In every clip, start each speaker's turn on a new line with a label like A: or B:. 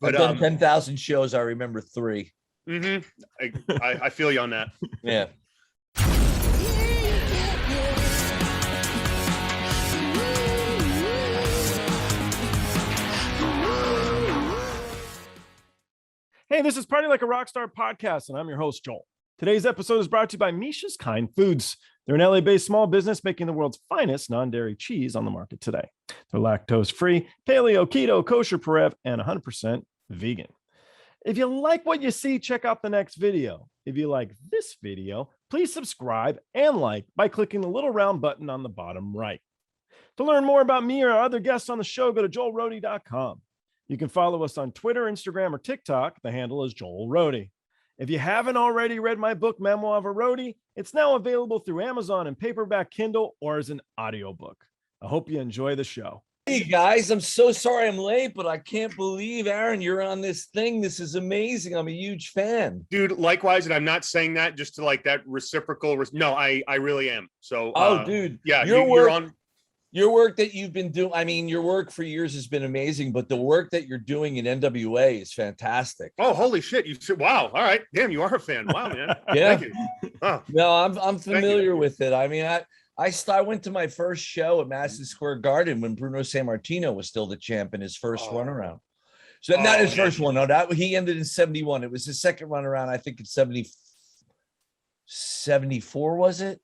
A: But
B: I've done 10,000 shows. I remember 3.
A: I feel you on that.
B: Yeah.
C: Hey, this is Party Like a Rockstar podcast, and I'm your host, Joel. Today's episode is brought to you by Misha's Kind Foods. They're an LA-based small business making the world's finest non-dairy cheese on the market today. They're lactose-free, paleo, keto, kosher, Parev, and 100% vegan. If you like what you see, check out the next video. If you like this video, please subscribe and like by clicking the little round button on the bottom right. To learn more about me or our other guests on the show, go to joelroadie.com. You can follow us on Twitter, Instagram, or TikTok. The handle is Joel Roadie. If you haven't already read my book, Memoir of a Roadie, it's now available through Amazon and paperback Kindle or as an audiobook. I hope you enjoy the show.
B: Hey guys, I'm so sorry I'm late, but I can't believe, Aron, you're on this thing. This is amazing. I'm a huge fan.
A: Dude, likewise, and I'm not saying that just to like that reciprocal. No, I really am. So,
B: dude.
A: Yeah,
B: you're on. Your work that you've been doing, I mean, your work for years has been amazing, but the work that you're doing in NWA is fantastic.
A: Oh, holy shit. You said, wow. All right. Damn, you are a fan. Wow, man.
B: Yeah.
A: Thank you. Oh.
B: No, I'm familiar with it. I mean, I went to my first show at Madison Square Garden when Bruno Sammartino was still the champ in his first run around. So not his first one. No, that he ended in 71. It was his second run around. I think it's 74, was it?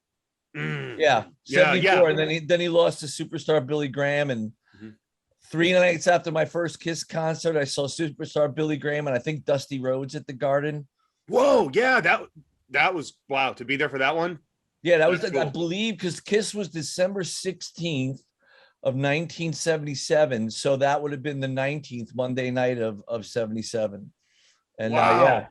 B: Yeah, 74. Yeah. And then he lost to superstar Billy Graham. And 3 nights after my first Kiss concert, I saw superstar Billy Graham and I think Dusty Rhodes at the Garden.
A: Whoa, yeah, that was wow to be there for that one.
B: Yeah, that was cool. I believe because Kiss was December 16th of 1977, so that would have been the 19th Monday night of 77. And
A: wow.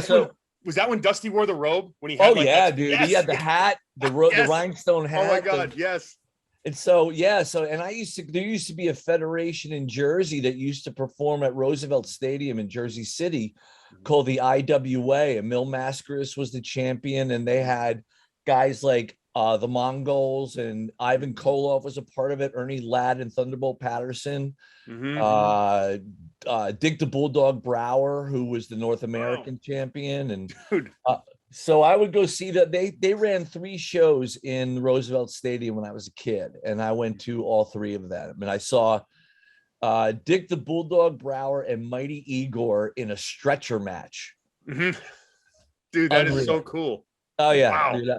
A: So. Was that when Dusty wore the robe? When he had
B: dude. Yes. He had the hat, the rhinestone hat.
A: Oh my God, yes.
B: And so, and there used to be a federation in Jersey that used to perform at Roosevelt Stadium in Jersey City called the IWA. And Mil Mascaris was the champion, and they had guys like the Mongols, and Ivan Koloff was a part of it, Ernie Ladd and Thunderbolt Patterson. Dick the Bulldog Brower, who was the North American champion. And so I would go see that. They ran 3 shows in Roosevelt Stadium when I was a kid, and I went to all 3 of them. And I saw Dick the Bulldog Brower and Mighty Igor in a stretcher match.
A: Dude, that is so cool.
B: Oh yeah. Wow. Dude,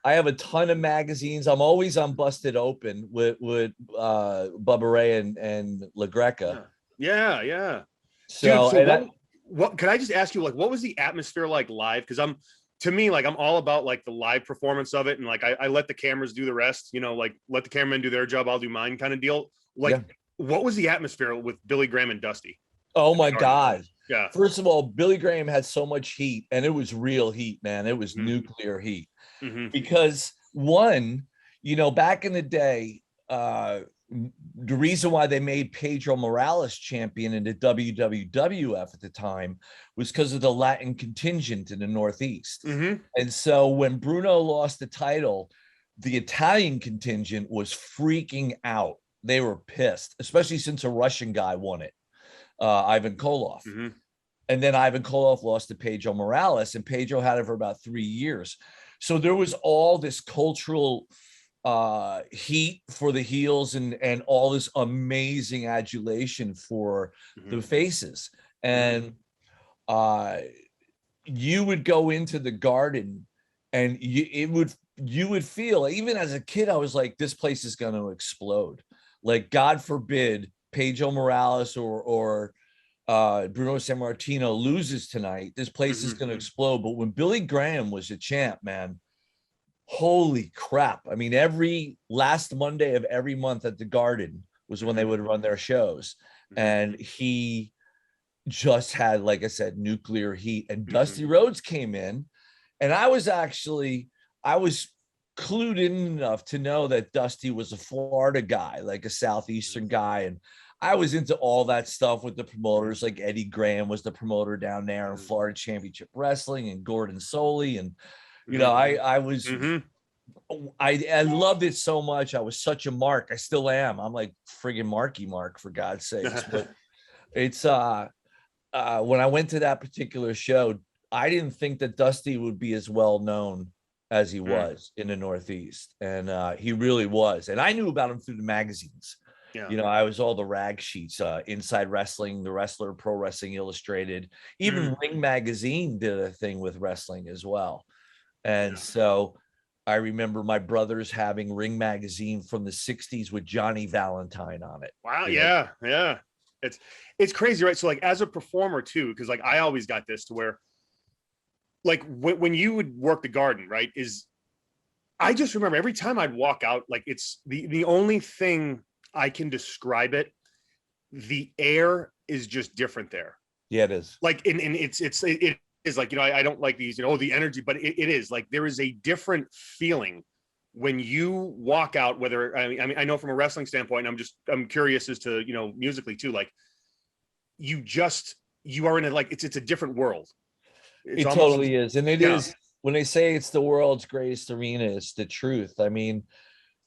B: I have a ton of magazines. I'm always on Busted Open with Bubba Ray and La Greca.
A: Yeah.
B: So,
A: dude, what can I just ask you, like, what was the atmosphere like live? Because I'm all about like the live performance of it, and like I let the cameras do the rest, like let the cameramen do their job, I'll do mine kind of deal. Like, what was the atmosphere with Billy Graham and Dusty?
B: Oh my God.
A: Yeah.
B: First of all, Billy Graham had so much heat, and it was real heat, man. It was nuclear heat. Because one, back in the day, the reason why they made Pedro Morales champion in the WWWF at the time was because of the Latin contingent in the Northeast. And so when Bruno lost the title, the Italian contingent was freaking out. They were pissed, especially since a Russian guy won it, Ivan Koloff. And then Ivan Koloff lost to Pedro Morales, and Pedro had it for about 3 years. So there was all this cultural heat for the heels and all this amazing adulation for the faces. And you would go into the Garden, and you would feel, even as a kid, I was like, this place is going to explode. Like, God forbid Pedro Morales or Bruno Sammartino loses tonight, this place is going to explode. But when Billy Graham was a champ, man, holy crap. I mean, every last Monday of every month at the Garden was when they would run their shows. And he just had, like I said, nuclear heat. And Dusty Rhodes came in, and I was clued in enough to know that Dusty was a Florida guy, like a Southeastern guy. And I was into all that stuff with the promoters, like Eddie Graham was the promoter down there in Florida Championship Wrestling, and Gordon Solie. And, I was, I loved it so much. I was such a mark. I still am. I'm like friggin' Marky Mark, for God's sakes. But it's, when I went to that particular show, I didn't think that Dusty would be as well known as he was in the Northeast. And he really was. And I knew about him through the magazines.
A: Yeah.
B: You know, I was all the rag sheets, Inside Wrestling, The Wrestler, Pro Wrestling Illustrated, even Ring Magazine did a thing with wrestling as well. And so I remember my brothers having Ring Magazine from the 60s with Johnny Valentine on it.
A: Wow. Yeah. Yeah. It's crazy, right? So like as a performer too, because like I always got this to where like when you would work the Garden, right, I just remember every time I'd walk out, like it's the only thing I can describe it, the air is just different there.
B: Yeah, it is.
A: Like it is like, you know, I don't like these, you know, the energy, but it is like there is a different feeling when you walk out, whether I mean I know from a wrestling standpoint, and I'm curious as to, you know, musically too, like you are in a, like it's a different world.
B: It totally is. And it is, when they say it's the world's greatest arena, it's the truth. I mean,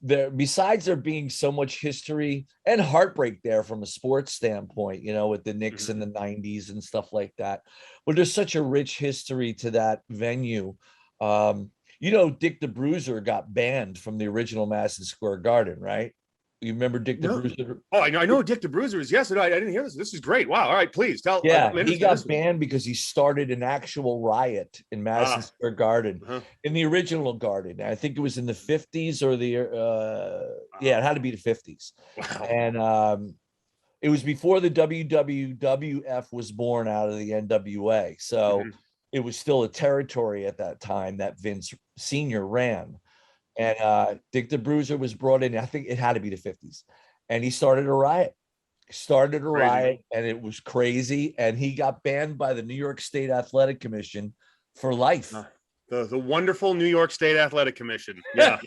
B: besides there being so much history and heartbreak there from a sports standpoint, you know, with the Knicks in the 90s and stuff like that, but there's such a rich history to that venue. You know, Dick the Bruiser got banned from the original Madison Square Garden, right? You remember Dick the Bruiser?
A: Oh, I know Dick the Bruiser is. Yes, I didn't hear this. This is great. Wow. All right, please tell.
B: Yeah, he got banned because he started an actual riot in Madison Square Garden, in the original Garden. I think it was in the 50s or it had to be the 50s.
A: Wow.
B: And it was before the WWWF was born out of the NWA. So it was still a territory at that time that Vince Sr. ran. And Dick the Bruiser was brought in, I think it had to be the 50s. And he started a riot. And it was crazy. And he got banned by the New York State Athletic Commission for life.
A: The wonderful New York State Athletic Commission. Yeah.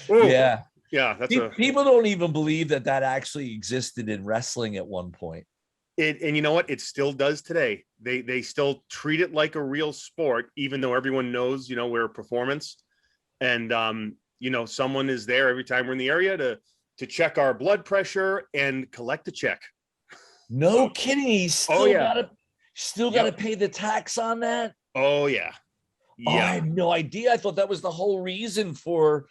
B: Yeah.
A: Yeah.
B: People don't even believe that actually existed in wrestling at one point.
A: And you know what? It still does today. They still treat it like a real sport, even though everyone knows, you know, we're a performance. And, you know, someone is there every time we're in the area to check our blood pressure and collect a check.
B: No kidding. He's still got to pay the tax on that.
A: Oh, yeah.
B: Oh, I had no idea. I thought that was the whole reason for,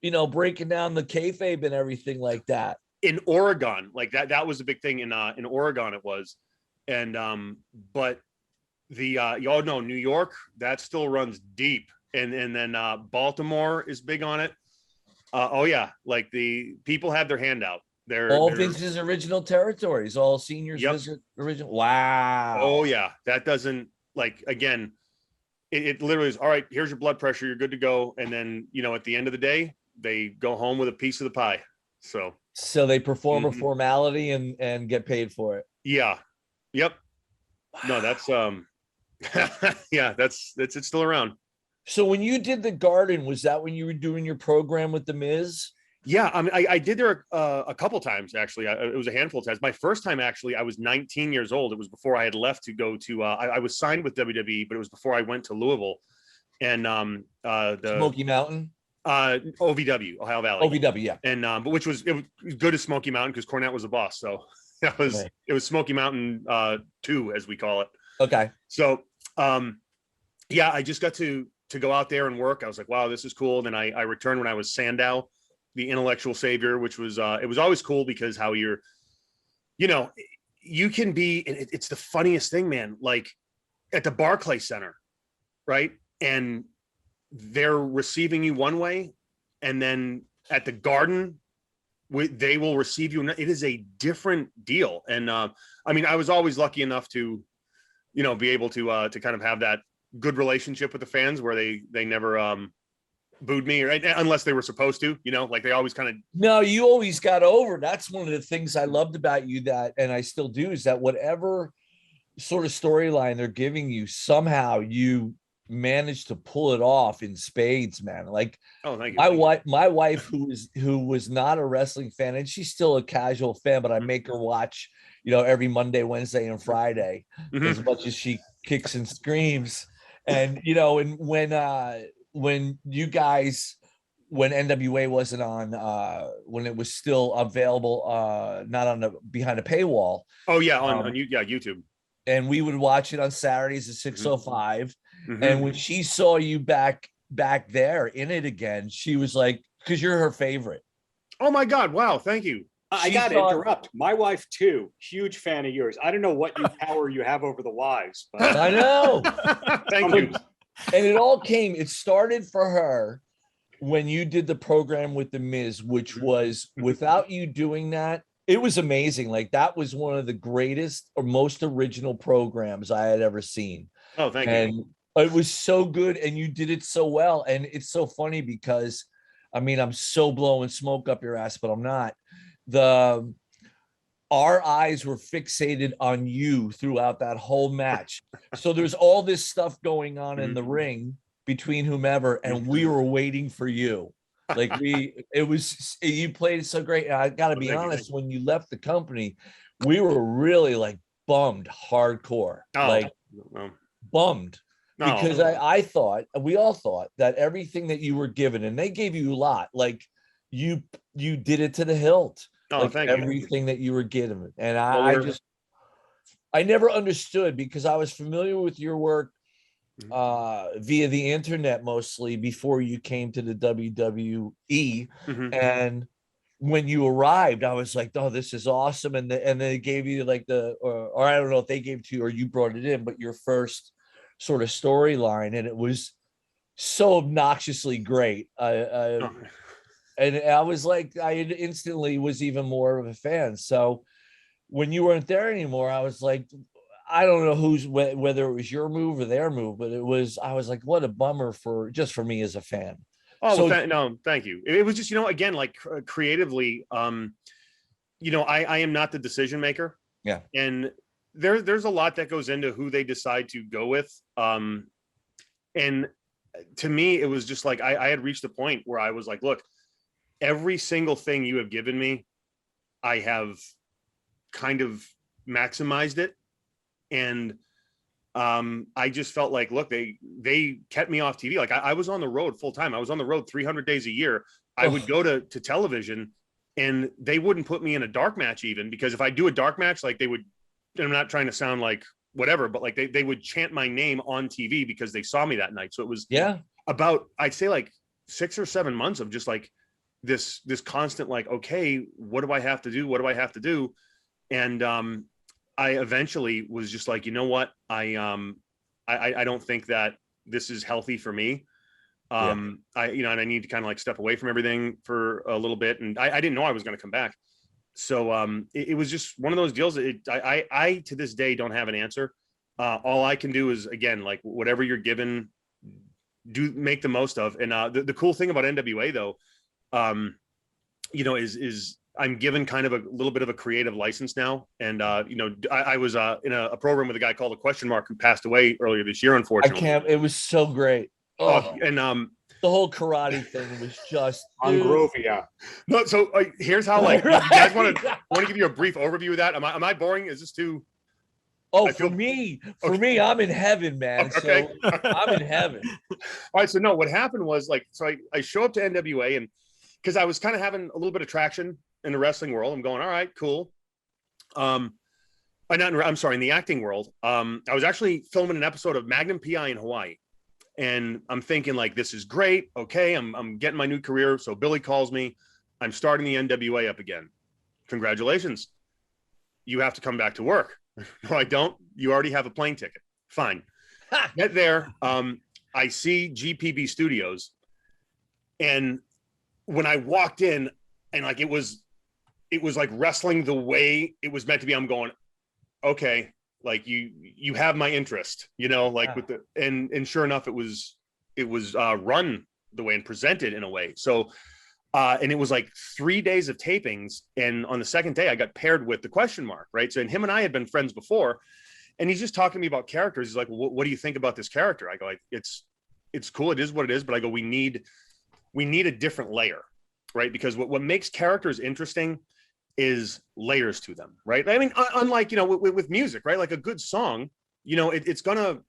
B: you know, breaking down the kayfabe and everything like that.
A: In Oregon, like that was a big thing in Oregon it was. And, but New York, that still runs deep. And then Baltimore is big on it. Like the people have their hand out. They're
B: Vince's original territories, all seniors visit original. Wow.
A: Oh yeah, that doesn't, like, again, it literally is, all right, here's your blood pressure, you're good to go. And then, you know, at the end of the day, they go home with a piece of the pie. So
B: they perform a formality and get paid for it.
A: Yeah. Yep. Wow. No, that's yeah, it's still around.
B: So when you did the Garden, was that when you were doing your program with The Miz?
A: Yeah, I mean, I did there a couple times, actually. It was a handful of times. My first time, actually, I was 19 years old. It was before I had left to go to, I was signed with WWE, but it was before I went to Louisville. And the
B: Smoky Mountain?
A: OVW, Ohio Valley.
B: OVW, yeah.
A: And, but it was good as Smoky Mountain because Cornette was the boss. So it was Smoky Mountain 2, as we call it.
B: Okay.
A: So, yeah, I just got to go out there and work. I was like, wow, this is cool. And then I returned when I was Sandow, the intellectual savior, which was, it was always cool because how you can be, and it's the funniest thing, man, like at the Barclays Center, right? And they're receiving you one way. And then at the Garden, they will receive you. It is a different deal. And I mean, I was always lucky enough to, you know, be able to kind of have that good relationship with the fans where they never booed me, right? Unless they were supposed to, you know, like they always kind of.
B: No, you always got over. That's one of the things I loved about you, that, and I still do, is that whatever sort of storyline they're giving you, somehow you managed to pull it off in spades, man. Like,
A: oh, thank you.
B: My wife, who was not a wrestling fan, and she's still a casual fan, but I make her watch, you know, every Monday, Wednesday, and Friday, as much as she kicks and screams. And, you know, and when you guys, when NWA wasn't on, when it was still available, not on behind a paywall.
A: Oh yeah, on YouTube.
B: and we would watch it on Saturdays at 6:05.
A: Mm-hmm.
B: And when she saw you back there in it again, she was like, because you're her favorite.
A: Oh my God! Wow, thank you.
D: I got to interrupt. My wife too, huge fan of yours. I don't know what power you have over the wives, but
B: I know.
A: Thank you.
B: And it started for her when you did the program with the Miz, which was, without you doing that, it was amazing. Like, that was one of the greatest or most original programs I had ever seen.
A: Oh, thank you.
B: And it was so good, and you did it so well. And it's so funny because, I mean, I'm so blowing smoke up your ass, but I'm not. Our eyes were fixated on you throughout that whole match. So there's all this stuff going on in the ring between whomever, and we were waiting for you. Like, you played it so great. And I got to be honest, when you left the company, we were really like bummed hardcore, bummed. Because I thought, we all thought, that everything that you were given, and they gave you a lot, like you did it to the hilt.
A: Oh,
B: like
A: thank you.
B: Everything that you were given. And I never understood, because I was familiar with your work via the internet mostly before you came to the WWE. And when you arrived, I was like, oh, this is awesome. And they gave you like or I don't know if they gave it to you or you brought it in, but your first sort of storyline, and it was so obnoxiously great. And I was like, I instantly was even more of a fan. So when you weren't there anymore, I was like, I don't know whether it was your move or their move, but I was like, what a bummer for me as a fan.
A: Oh, so, no, thank you. It was just, again, like creatively, I am not the decision maker.
B: Yeah.
A: And there's a lot that goes into who they decide to go with. And to me, it was just like, I had reached the point where I was like, look, every single thing you have given me, I have kind of maximized it. And I just felt like, look, they kept me off TV. Like I was on the road full time. I was on the road 300 days a year. I would go to television, and they wouldn't put me in a dark match even, because if I do a dark match, like they would, and I'm not trying to sound like whatever, but like they would chant my name on TV because they saw me that night. So it was about, I'd say like 6 or 7 months of just like this constant, like, okay, what do I have to do? What do I have to do? And I eventually was just like, you know what? I don't think that this is healthy for me. And I need to kind of like step away from everything for a little bit. And I didn't know I was going to come back. So it was just one of those deals. I to this day don't have an answer. All I can do is, again, like whatever you're given, make the most of. And the cool thing about NWA though, is I'm given kind of a little bit of a creative license now. And, I was in a program with a guy called The Question Mark, who passed away earlier this year, unfortunately.
B: It was so great.
A: And
B: the whole karate thing was just
D: on Grovia.
A: No, so here's how, like, you guys want to give you a briff overview of that. Am I boring? Is this too?
B: For me, I'm in heaven, man.
A: Okay.
B: So I'm in heaven.
A: All right. So no, what happened was, like, so I show up to NWA, and because I was kind of having a little bit of traction in the wrestling world, I'm going, all right, cool. I'm sorry, in the acting world. I was actually filming an episode of Magnum PI in Hawaii. And I'm thinking, like, this is great. Okay, I'm getting my new career. So Billy calls me. I'm starting the NWA up again. Congratulations. You have to come back to work. No, I don't. You already have a plane ticket. Fine. Get there. I see GPB Studios. And when I walked in, and like it was like wrestling the way it was meant to be, I'm going, okay, like you have my interest, with the, and sure enough, it was run the way and presented in a way. So, and it was like 3 days of tapings. And on the second day I got paired with The Question Mark. Right. So, and him and I had been friends before, and he's just talking to me about characters. He's like, well, what do you think about this character? I go, like, it's cool. It is what it is. But I go, we need a different layer. Right. Because what makes characters interesting is layers to them, right? I mean, unlike, with music, right? Like a good song, it's gonna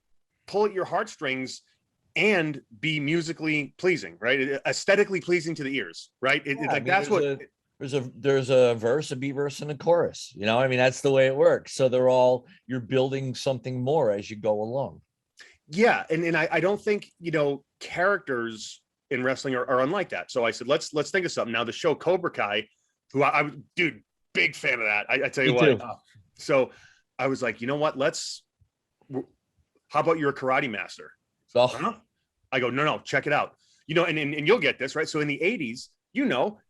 A: pull at your heartstrings and be musically pleasing, right? Aesthetically pleasing to the ears, right?
B: there's a verse, a beat verse, and a chorus. You know, I mean, that's the way it works. So you're building something more as you go along.
A: Yeah, and I don't think, characters in wrestling are unlike that. So I said, let's think of something. Now the show Cobra Kai, who I dude, big fan of that. I tell you what. So I was like, you know what? How about you're a karate master?
B: So
A: huh? I go, no, check it out. And you'll get this, right? So in the 80s,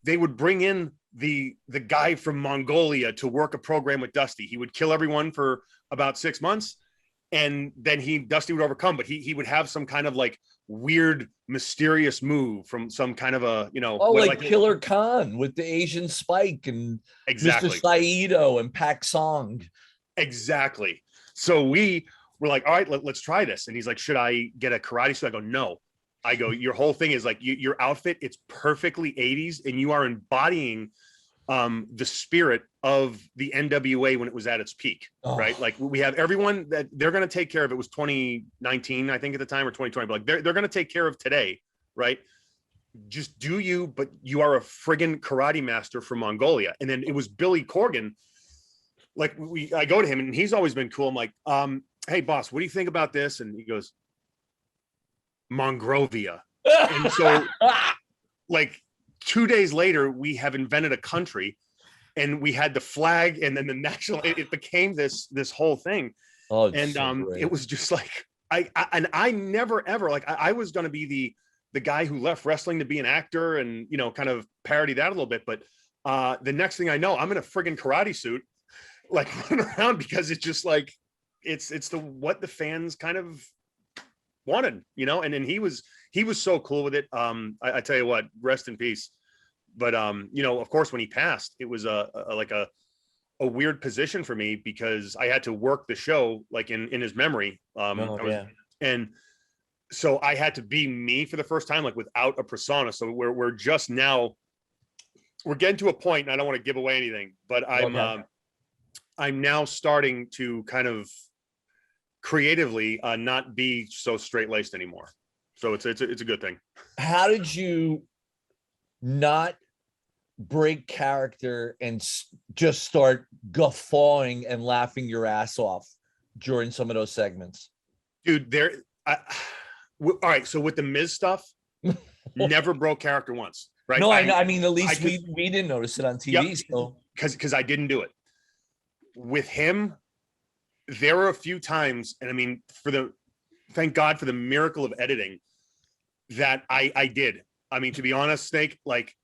A: they would bring in the guy from Mongolia to work a program with Dusty. He would kill everyone for about 6 months. And then Dusty would overcome, but he would have some kind of like weird, mysterious move from some kind of a,
B: like Killer Khan with the Asian Spike and
A: exactly.
B: Mr. Saito and Pak Song.
A: Exactly. So we were like, all right, let's try this. And he's like, should I get a karate suit? I go, no. I go, your whole thing is like your outfit, it's perfectly 80s, and you are embodying the spirit of the NWA when it was at its peak, right? Like we have everyone that they're going to take care of. It was 2019, I think at the time, or 2020, but like they're going to take care of today, right? Just do you, but you are a friggin' karate master from Mongolia. And then it was Billy Corgan. Like I go to him and he's always been cool. I'm like, hey boss, what do you think about this? And he goes, Monrovia. And so like 2 days later, we have invented a country, and we had the flag, and then the national. It became this whole thing. And so it was just like I never ever like I was going to be the guy who left wrestling to be an actor and kind of parody that a little bit. But the next thing I know, I'm in a friggin' karate suit, like running around, because it's just like it's what the fans kind of wanted, and then he was so cool with it. I tell you what, rest in peace. But of course, when he passed, it was a weird position for me, because I had to work the show like in his memory. And so I had to be me for the first time, like without a persona. So we're just now we're getting to a point, and I don't want to give away anything, but I'm now starting to kind of creatively not be so straight-laced anymore. So it's a good thing.
B: How did you not break character and just start guffawing and laughing your ass off during some of those segments?
A: Dude, all right, so with the Miz stuff, never broke character once, right?
B: No, I mean, at least we didn't notice it on TV. Yep, so
A: because I didn't do it. With him, there were a few times, and I mean, thank God for the miracle of editing, that I did. I mean, to be honest, Snake, like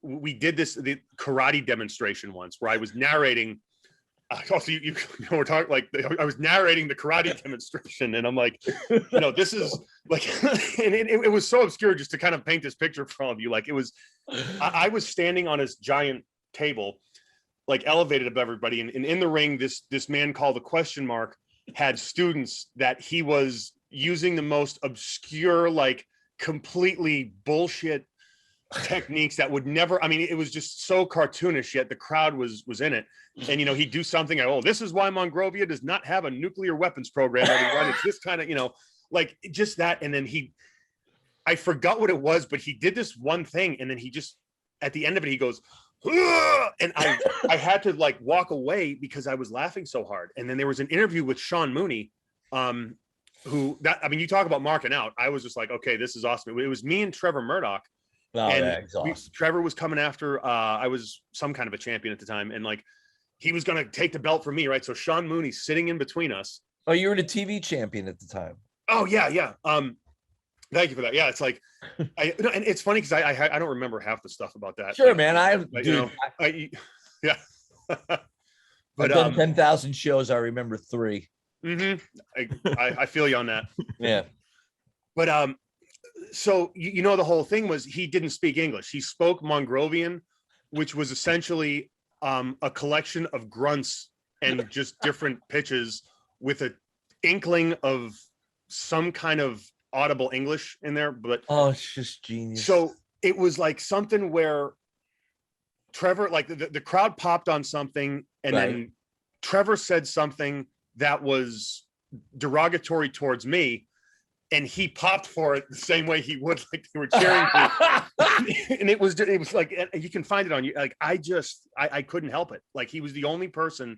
A: we did the karate demonstration once where I was narrating. Also, we're talking like I was narrating the karate demonstration, and I'm like, this is like, and it was so obscure just to kind of paint this picture for all of you. Like it was, I was standing on this giant table, like elevated above everybody, and in the ring, this man called the Question Mark had students that he was using the most obscure, like completely bullshit techniques that would never, I mean, it was just so cartoonish, yet the crowd was in it. And he'd do something, this is why Monrovia does not have a nuclear weapons program. It's this kind of, like just that. And then I forgot what it was, but he did this one thing, and then he just, at the end of it, he goes, ugh! And I had to like walk away because I was laughing so hard. And then there was an interview with Sean Mooney, you talk about marking out. I was just like, okay, this is awesome. It was me and Trevor Murdoch. Trevor was coming after, I was some kind of a champion at the time. And like, he was going to take the belt from me. Right. So Sean Mooney's sitting in between us.
B: Oh, you were the TV champion at the time.
A: Oh yeah. Yeah. Thank you for that. Yeah. It's like, and it's funny, cause I don't remember half the stuff about that.
B: Sure,
A: like,
B: man.
A: Yeah.
B: But I've done 10,000 shows. I remember 3.
A: Mm-hmm. I feel you on that.
B: Yeah.
A: But, so, the whole thing was he didn't speak English. He spoke Mongrovian, which was essentially a collection of grunts and just different pitches with an inkling of some kind of audible English in there. But
B: it's just genius.
A: So it was like something where Trevor, like the crowd popped on something, and then Trevor said something that was derogatory towards me. and he popped for it the same way he would, like they were cheering me. And it was like, you can find it on you. Like, I couldn't help it. Like, he was the only person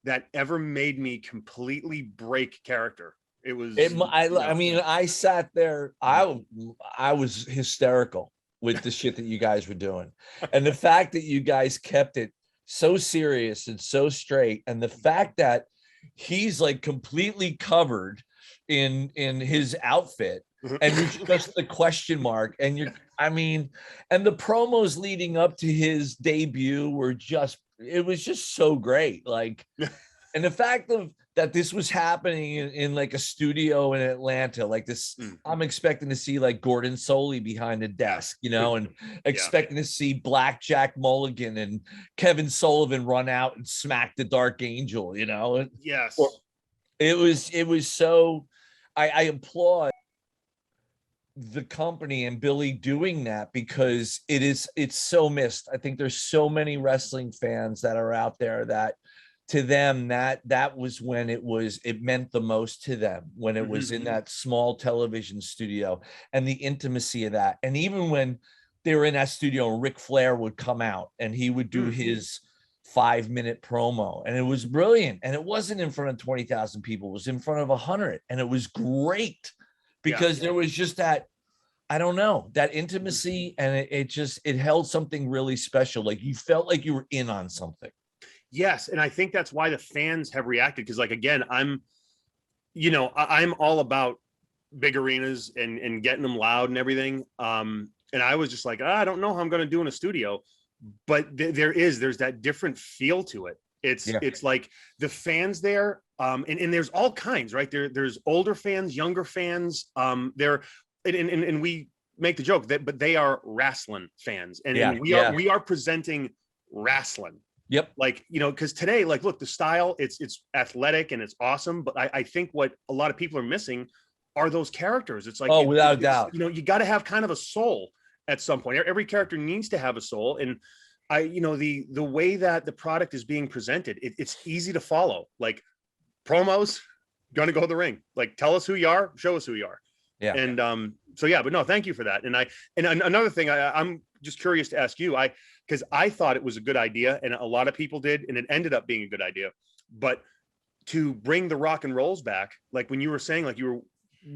A: that ever made me completely break character. It was,
B: I mean, I sat there, I was hysterical with the shit that you guys were doing. And the fact that you guys kept it so serious and so straight, and the fact that he's like completely covered in his outfit, and it's just the question mark, and and the promos leading up to his debut were it was just so great. Like, and the fact that this was happening in like a studio in Atlanta, like this, I'm expecting to see like Gordon Solie behind the desk, and expecting to see Blackjack Mulligan and Kevin Sullivan run out and smack the Dark Angel,
A: Yes.
B: It was so, I applaud the company and Billy doing that, because it's so missed. I think there's so many wrestling fans that are out there that, to them, that was when it meant the most to them, when it was in that small television studio, and the intimacy of that. And even when they were in that studio, Ric Flair would come out and he would do his 5-minute promo, and it was brilliant. And it wasn't in front of 20,000 people, it was in front of 100, and it was great, because there was just that, I don't know, that intimacy, and it held something really special. Like, you felt like you were in on something.
A: Yes, and I think that's why the fans have reacted, because, like, again, I'm all about big arenas and getting them loud and everything. And I was just like, I don't know how I'm going to do in a studio, but there's that different feel to it. It's like the fans there, and there's all kinds, right? There's older fans, younger fans. And we make the joke but they are wrestling fans, and we are presenting wrestling.
B: Yep.
A: Like, because today, like, look, the style, it's athletic and it's awesome. But I think what a lot of people are missing are those characters. It's like,
B: without a doubt,
A: you got to have kind of a soul at some point. Every character needs to have a soul. And the way that the product is being presented, it's easy to follow. Like, promos, gonna go to the ring. Like, tell us who you are, show us who you are. Yeah. And but no, thank you for that. And another thing, I'm just curious to ask you, because I thought it was a good idea, and a lot of people did, and it ended up being a good idea. But to bring the rock and rolls back, like when you were saying, like you were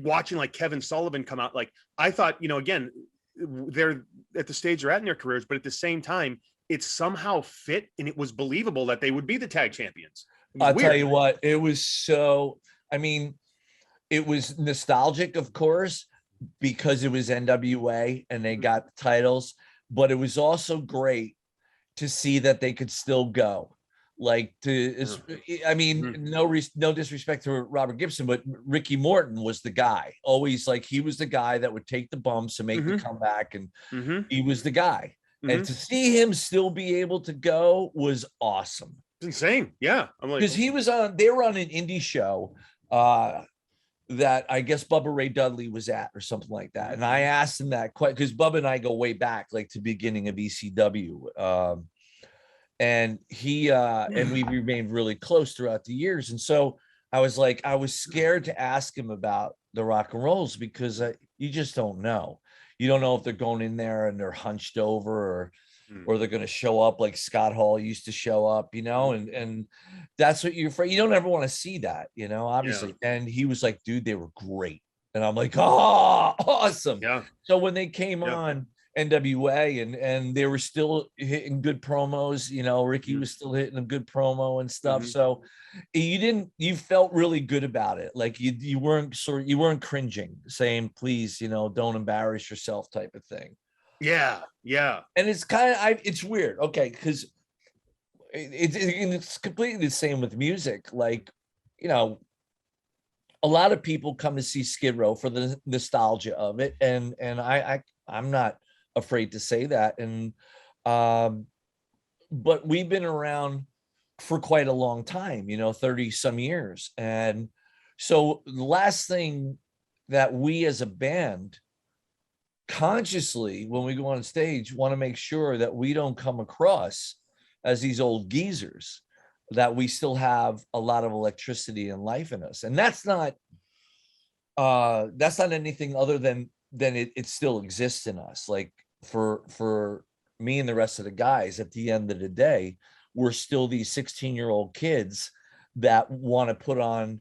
A: watching like Kevin Sullivan come out, like I thought, again, they're at the stage they're at in their careers, but at the same time, it somehow fit, and it was believable that they would be the tag champions.
B: I'll tell you what, it was so, it was nostalgic, of course, because it was NWA and they got the titles, but it was also great to see that they could still go. Like, no disrespect to Robert Gibson, but Ricky Morton was the guy. Always, like, he was the guy that would take the bumps and make the comeback, and he was the guy. And to see him still be able to go was awesome.
A: It's insane. Yeah. I'm like,
B: because they were on an indie show that I guess Bubba Ray Dudley was at, or something like that. And I asked him that question, because Bubba and I go way back, like to beginning of ECW. And he and we remained really close throughout the years. And so I was scared to ask him about the rock and rolls, because you just don't know. You don't know if they're going in there and they're hunched over, or they're going to show up like Scott Hall used to show up, and that's what you're afraid. You don't ever want to see that, obviously. Yeah. And he was like, dude, they were great. And I'm like, oh, awesome. Yeah. So when they came on NWA and they were still hitting good promos, Ricky was still hitting a good promo and stuff. So you felt really good about it. Like you weren't cringing, saying, please, don't embarrass yourself, type of thing.
A: Yeah.
B: And it's kind of, it's weird. Okay. Cause it's completely the same with music. Like, a lot of people come to see Skid Row for the nostalgia of it. And I'm not afraid to say that. And, but we've been around for quite a long time, 30 some years. And so the last thing that we as a band consciously, when we go on stage, want to make sure that we don't come across as these old geezers, that we still have a lot of electricity and life in us. And that's not that's not anything other than it still exists in us. Like for me and the rest of the guys, at the end of the day, we're still these 16-year-old kids that want to put on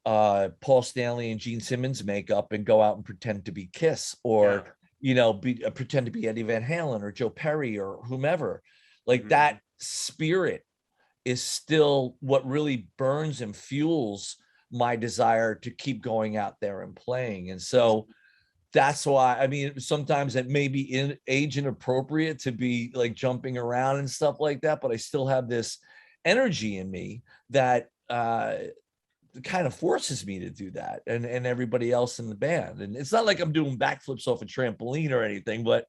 B: Paul Stanley and Gene Simmons makeup and go out and pretend to be Kiss, or pretend to be Eddie Van Halen or Joe Perry or whomever. Like that spirit is still what really burns and fuels my desire to keep going out there and playing. And so that's why, I mean, sometimes it may be age inappropriate to be like jumping around and stuff like that, but I still have this energy in me that kind of forces me to do that, and everybody else in the band. And it's not like I'm doing backflips off a trampoline or anything, but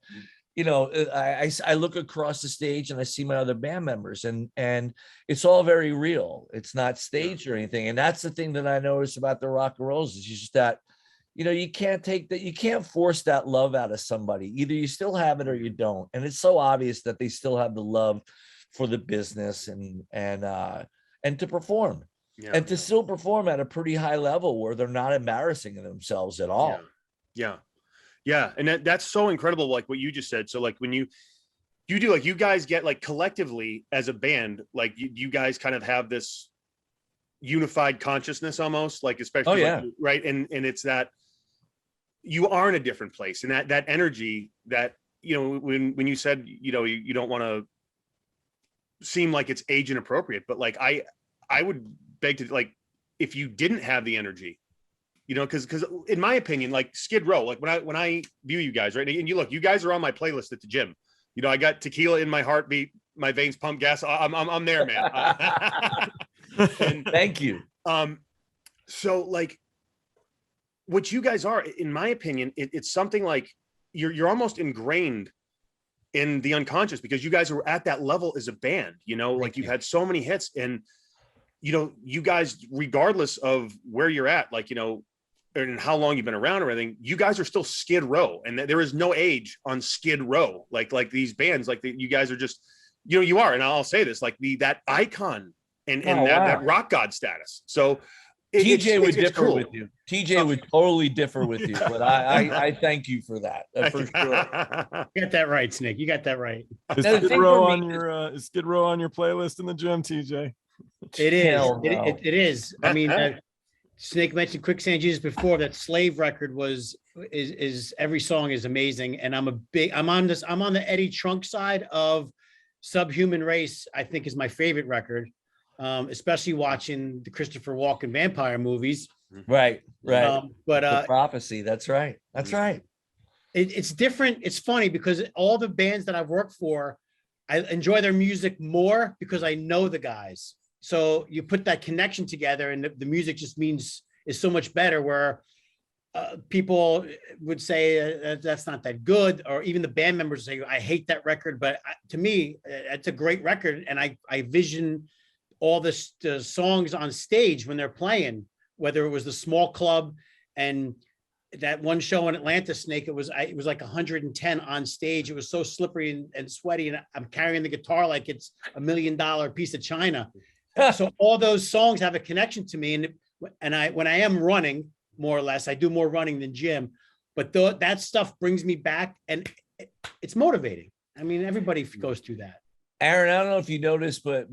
B: I look across the stage and I see my other band members, and it's all very real. It's not staged or anything. And that's the thing that I noticed about the Rock and Rolls, is just that, you can't take that, you can't force that love out of somebody. Either you still have it or you don't. And it's so obvious that they still have the love for the business and to perform. Yeah. And to still perform at a pretty high level where they're not embarrassing themselves at all.
A: Yeah. And that's so incredible. Like what you just said. So like when you do, like, you guys get, like, collectively as a band, like you guys kind of have this unified consciousness almost, like, especially right. And it's that you are in a different place, and that energy that, when you said, you don't want to seem like it's age inappropriate, but like, I would beg to, like, if you didn't have the energy, because in my opinion, like Skid Row, like when I view you guys, right, and you guys are on my playlist at the gym. I got tequila in my heartbeat, my veins pump gas. I'm there, man.
B: And, thank you.
A: So like, what you guys are, in my opinion, it's something like you're almost ingrained in the unconscious, because you guys are at that level as a band. Like you've had so many hits, and you guys, regardless of where you're at, like, and how long you've been around or anything, you guys are still Skid Row, and there is no age on Skid Row. Like these bands, like you guys are just, you are, and I'll say this, like that icon and that rock god status. So
B: TJ would differ with you. TJ would totally differ with you, but I thank you for that. For sure.
E: You got that right, Snake. You got that right.
C: Is Skid Row on your playlist in the gym, TJ?
E: It is. It is. I mean, Snake mentioned Quicksand Jesus before. That Slave record is every song is amazing, and I'm on the Eddie Trunk side of Subhuman Race. I think is my favorite record, especially watching the Christopher Walken vampire movies.
B: Right.
E: But
B: the Prophecy. That's right.
E: It's different. It's funny because all the bands that I've worked for, I enjoy their music more because I know the guys. So you put that connection together, and the music just is so much better. Where people would say that's not that good, or even the band members say, I hate that record. But to me, it's a great record, and I vision all the songs on stage when they're playing, whether it was the small club and that one show in Atlanta, Snake, it was like 110 on stage. It was so slippery and sweaty, and I'm carrying the guitar like it's $1 million piece of china. So all those songs have a connection to me, and when I am running, more or less, I do more running than gym, but that stuff brings me back, and it's motivating. I mean, everybody goes through that.
B: Aron, I don't know if you noticed, but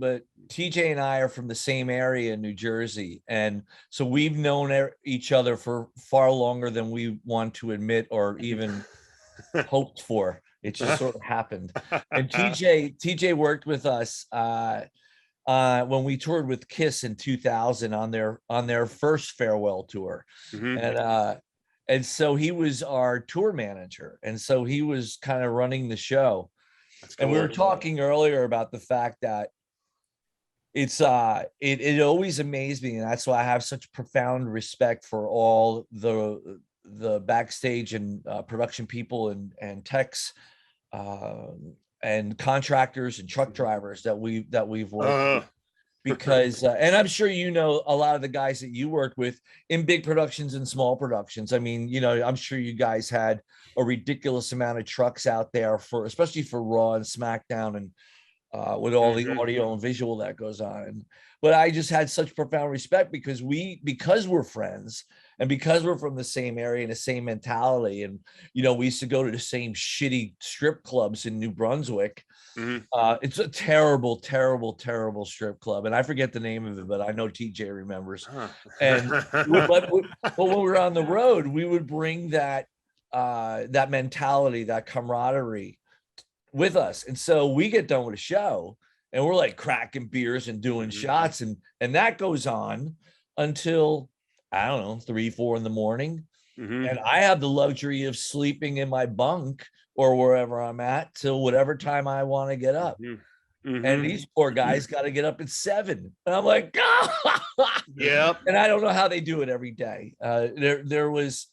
B: TJ and I are from the same area in New Jersey. And so we've known each other for far longer than we want to admit or even hoped for. It just sort of happened. And TJ worked with us when we toured with Kiss in 2000 on their first farewell tour. Mm-hmm. And so he was our tour manager. And so he was kind of running the show. And we were talking earlier about the fact that it always amazed me, and that's why I have such profound respect for all the backstage and production people and techs and contractors and truck drivers that we've worked with. Because and I'm sure a lot of the guys that you work with in big productions and small productions. I mean, I'm sure you guys had a ridiculous amount of trucks out there especially for Raw and SmackDown, with all the audio and visual that goes on. But I just had such profound respect because we're friends and because we're from the same area and the same mentality. And, you know, we used to go to the same shitty strip clubs in New Brunswick. It's a terrible, terrible, terrible strip club. And I forget the name of it, but I know TJ remembers. And but when we were on the road, we would bring that mentality, that camaraderie with us. And so we get done with a show and we're like cracking beers and doing shots. And that goes on until, I don't know, 3-4 in the morning. And I have the luxury of sleeping in my bunk or wherever I'm at till whatever time I want to get up. And these poor guys got to get up at 7. And I'm like,
C: yeah.
B: And I don't know how they do it every day. There was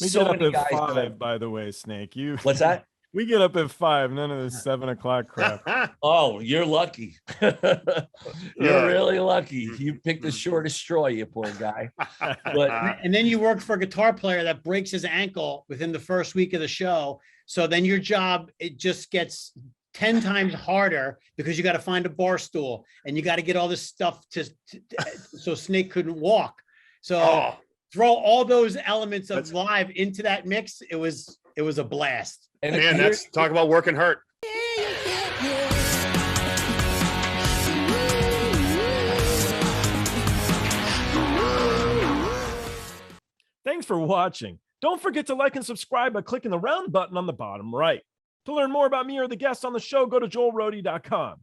C: we
B: so
C: get
B: many
C: up at
B: guys
C: 5, by the way, Snake.
B: What's that?
C: We get up at 5, none of this 7 o'clock crap.
B: Oh, you're lucky. You're really lucky. You picked the shortest straw, you poor guy. But
E: and then you work for a guitar player that breaks his ankle within the first week of the show. So then your job, it just gets 10 times harder because you got to find a bar stool and you got to get all this stuff so Snake couldn't walk. So throw all those elements of live into that mix. It was a blast.
A: And man, that's talk about working hard.
C: Thanks for watching. Don't forget to like and subscribe by clicking the round button on the bottom right. To learn more about me or the guests on the show, go to joelroadie.com.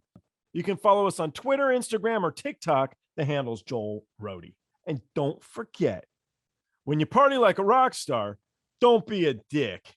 C: You can follow us on Twitter, Instagram, or TikTok. The handle's Joel Roadie. And don't forget, when you party like a rock star, don't be a dick.